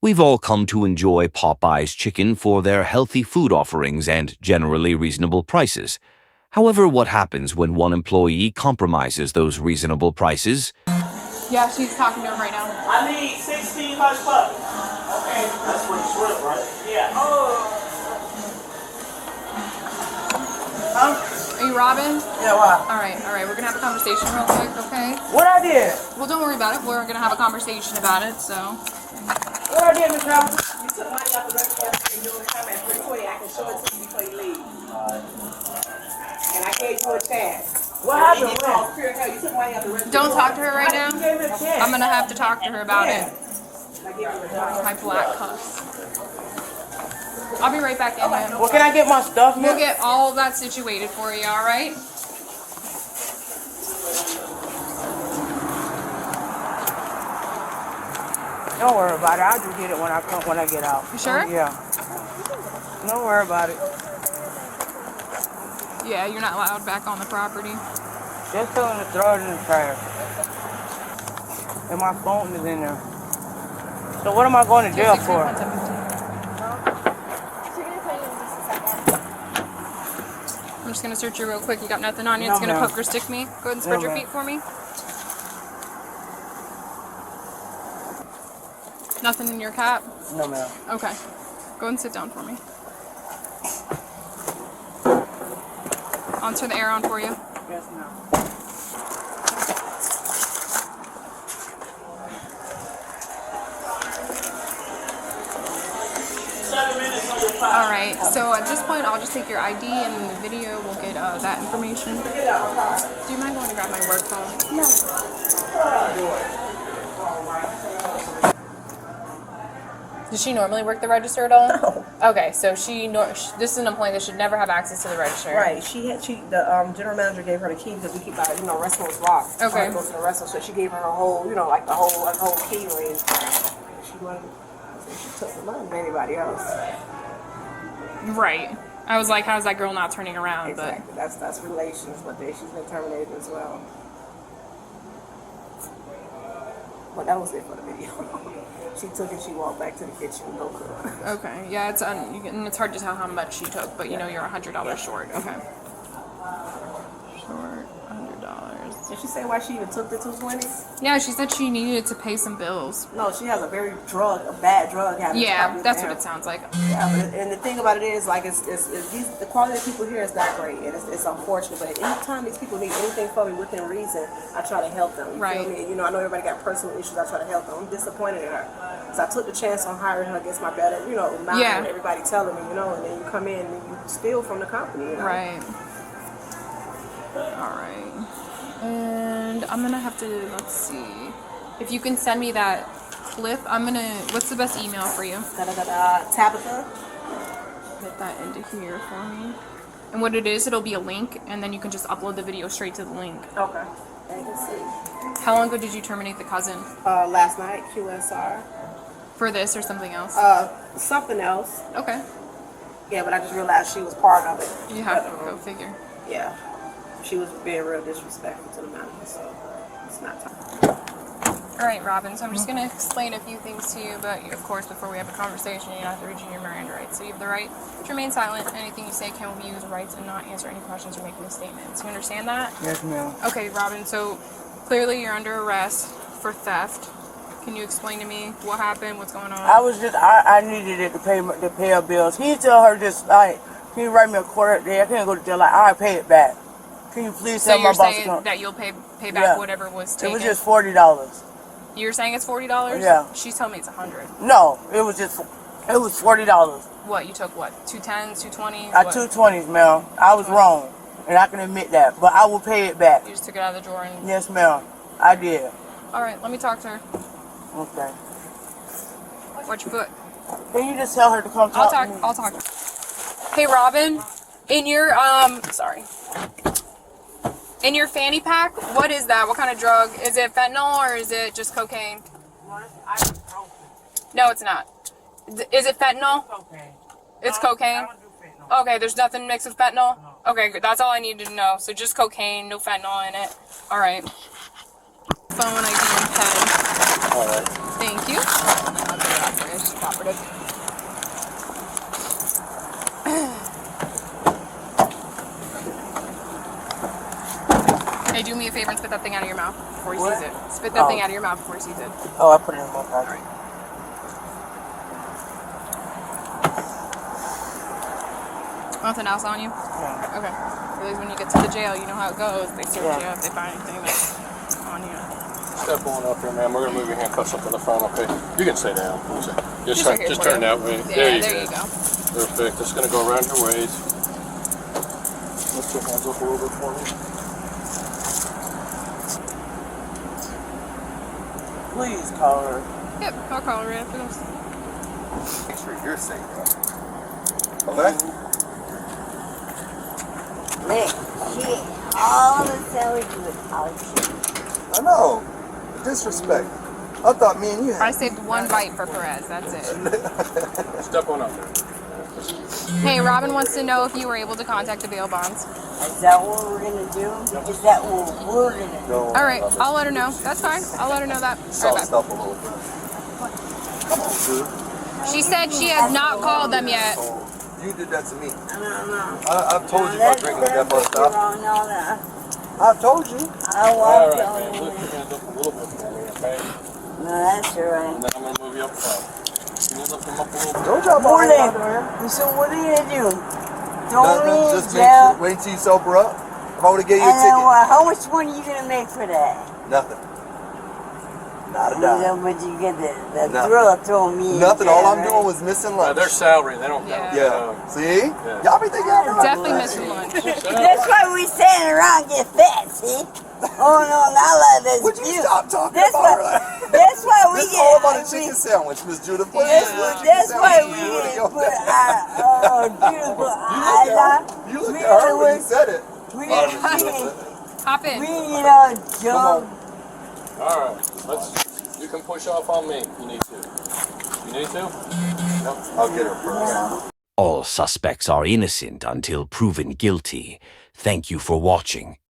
We've all come to enjoy Popeye's chicken for their healthy food offerings and generally reasonable prices. However, what happens when one employee compromises those reasonable prices? Yeah, she's talking to him right now. I need 16 hush puppies. Okay, that's for the shrimp, right? Yeah. Are you Robin? Yeah, why? All right. We're gonna have a conversation real quick, okay? What I did? Well, don't worry about it. We're gonna have a conversation about it. So. What I did, Miss Robin? You took money out the restaurant and you're doing the time at 3:20. I can show it to you before you leave. And I gave you a chance. What happened? You took money out the restaurant. Don't talk to her right now. You gave me a chance. I'm gonna have to talk to her about it. I gave you a chance. My black cuffs. I'll be right back in there. Well, can I get my stuff, We'll get all of that situated for you. All right. Don't worry about it. I'll just get it when I get out. You sure? Yeah. Don't worry about it. Yeah, you're not allowed back on the property. Just tell them to throw it in the trash. And my phone is in there. So what am I going to jail for? I'm just gonna search you real quick. You got nothing on you. No, It's gonna ma'am. poke or stick me. Go ahead and spread No, your ma'am. feet for me. Nothing in your cap? No, ma'am. Okay. Go and sit down for me. I'll turn the air on for you. Yes, ma'am. Alright, so at this point I'll just take your ID and in the video we'll get that information. Do you mind going to grab my work phone? No. Does she normally work the register at all? No. Okay, so this is an employee that should never have access to the register. Right. The general manager gave her the key because we keep our, restaurants locked. Okay. She goes to the restaurant, so she gave her her whole, the whole key ring. She wanted, she took the money from anybody else. Right. I was like, how's that girl not turning around? Exactly. That's relations, but she's been terminated as well. But that was it for the video. She took it, she walked back to the kitchen, no cook. But okay, yeah, it's hard to tell how much she took, but you're $100 short. Okay. Short $100. Did she say why she even took the $220? Yeah, she said she needed to pay some bills. No, she has a bad drug habit. Yeah, that's what it sounds like. Yeah, and the thing about it is, the quality of people here is not great, and it's unfortunate. But anytime these people need anything from me within reason, I try to help them. You Right. feel me? I know everybody got personal issues. I try to help them. I'm disappointed in her, because I took the chance on hiring her against my better, mind. Yeah. And everybody telling me, and then you come in and you steal from the company. Right. All right. And I'm gonna have to, let's see. If you can send me that clip, what's the best email for you? Tabitha. Put that into here for me. And what it is, it'll be a link, and then you can just upload the video straight to the link. Okay. Let's see. How long ago did you terminate the cousin? Last night, QSR. For this or something else? Something else. Okay. Yeah, but I just realized she was part of it. You have to go figure. Yeah. She was being real disrespectful to the manager, so it's not time. All right, Robin, so I'm just going to explain a few things to you, but of course, before we have a conversation, you have to reach in your Miranda rights. So you have the right to remain silent. Anything you say can be used as rights and not answer any questions or make any statements. You understand that? Yes, ma'am. Okay, Robin, so clearly you're under arrest for theft. Can you explain to me what happened, what's going on? I needed it to pay her bills. He tell her just, can you write me a quarter day? I can't go to jail. I'll pay it back. Can you please so tell my you're boss to saying come? that you'll pay back Yeah. whatever was It taken? was just $40. You're saying it's $40? Yeah. She's telling me it's $100. No, it was $40. What, you took what, 2 10s, 2 20s? 220s, ma'am. I was wrong, and I can admit that, but I will pay it back. You just took it out of the drawer and... Yes, ma'am. I did. All right, let me talk to her. Okay. Watch your foot. Can you just tell her to come talk to me? I'll talk. Hey, Robin, in your, in your fanny pack, what is that? What kind of drug? Is it fentanyl or is it just cocaine? No, it's not. Is it fentanyl? Cocaine. It's cocaine? I don't do fentanyl. Okay, there's nothing mixed with fentanyl? Okay, good. That's all I needed to know. So just cocaine, no fentanyl in it. All right. Phone, ID, and pen. All right. Thank you. cooperative. Hey, do me a favor and spit that thing out of your mouth before he sees it. Spit that thing out of your mouth before he sees it. Oh, I put it in my pocket. Nothing else on you? Yeah. Okay. At least when you get to the jail, you know how it goes. They search you if they find anything that's on you. Step on up here, ma'am. We're gonna move your handcuffs up to the front, okay? You can stay down. Just right here for turn you. that way. Yeah, there you go. Perfect. Just gonna go around your waist. Lift your hands up a little bit for me. Please call her. Yep, I'll call her right after this. Make sure you're safe, bro. Okay? Nick, shit, all the time we do is talk shit. I know. Disrespect. I thought me and you I had. saved one bite for Perez, that's it. Step on up there. Hey, Robin wants to know if you were able to contact the bail bonds. Is that what we're gonna do? Is that what we're gonna do? Go on, All right, brother. I'll let her know. That's fine. I'll let her know that. Sauced up a little bit. Come on, dude. She said she has not called them yet. You did that to me. No. I've told you about drinking at that bus stop. No. I've told you. I All won't right, tell man. you. Lift your hands up a little bit for me, okay? No, that's all right. And then I'm gonna move you up front. Can you lift them up a little bit? Don't drop all Morning. that out there. So what are you gonna do? Throw me Nothing. in Just jail? wait till you sober up. If I would have gave you a And then ticket. what? How much money are you gonna make for that? Nothing. Not a How dime. much you get the Nothing. thrill of throwing me in Nothing. jail, All I'm right? doing was missing lunch. Their salary, they don't count. Yeah. See? Y'all be thinking I'm Definitely missing lunch. That's why we stand around and get fat, see? Oh no, not like this. Would you stop talking That's about why, her? that's why we This is get. all about a chicken sandwich, Miss Judith. What is Yeah. this chicken That's why sandwich? we You get look put at- beautiful eyes You on. looked at her when you said it. We Oh, get, Miss Judith. Hop we in. jump. All right. You can push off on me if you need to. You need to? Yep, I'll get her first. All suspects are innocent until proven guilty. Thank you for watching.